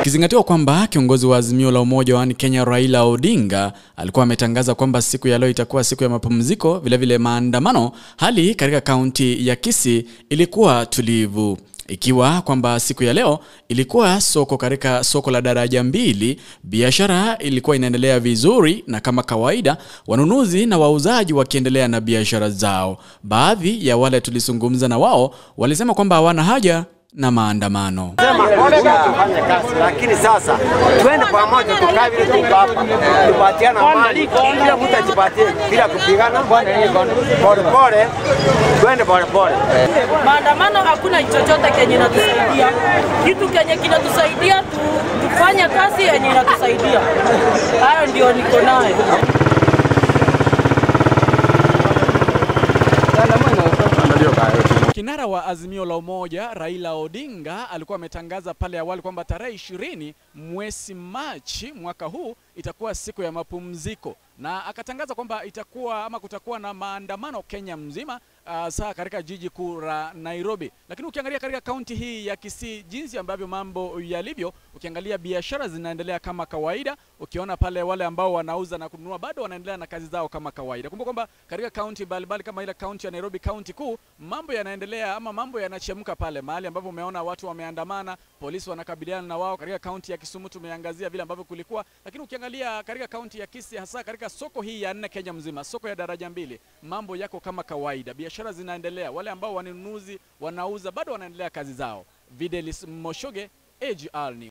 Kizingatiwa kwamba kiongozi wa Azimio la Umoja wa Kenya Raila Odinga alikuwa ametangaza kwamba siku ya leo itakuwa siku ya mapumziko, vile maandamano, hali katika kaunti ya Kisii ilikuwa tulivu. Ikiwa kwamba siku ya leo ilikuwa katika soko la daraja mbili, biashara ilikuwa inaendelea vizuri na kama kawaida wanunuzi na wauzaji wakiendelea na biashara zao. Baadhi ya wale tulisungumza na wao walisema kwamba hawana haja na maandamano. Tufanye kazi, lakini sasa twende pamoja, tukae vile tuko hapa, tupatiane mali, kila mtu ajipatie bila kupigana, pole pole, twende pole pole. Maandamano hakuna chochote kenye inatusaidia. Kitu kenye kinatusaidia tufanye kazi yenye inatusaidia. Hayo ndio niko nayo. Kinara wa Azimio la Umoja Raila Odinga alikuwa ametangaza pale awali kwamba tarehe 20 mwezi Machi mwaka huu itakuwa siku ya mapumziko, na akatangaza kwamba kutakuwa na maandamano Kenya mzima, saa katika jiji kuu la Nairobi. Lakini ukiangalia katika kaunti hii ya Kisii jinsi ambavyo mambo yalivyo, ukiangalia biashara zinaendelea kama kawaida, ukiona pale wale ambao wanauza na kununua bado wanaendelea na kazi zao kama kawaida. Kumbuka kwamba katika kaunti mbalimbali kama ile kaunti ya Nairobi, kaunti kuu, mambo yanaendelea ama mambo yanachemka pale mahali ambapo umeona watu wameandamana, polisi wanakabiliana na wao. Katika kaunti ya Kisumu tumeangazia vile ambavyo kulikuwa, lakini ukiangalia katika kaunti ya Kisii, hasa katika soko hii ya 4 Kenya mzima, soko ya daraja mbili, mambo yako kama kawaida, biashara zinaendelea, wale ambao wanunuzi wanauza bado wanaendelea kazi zao. Videlis Moshoge, AGR News.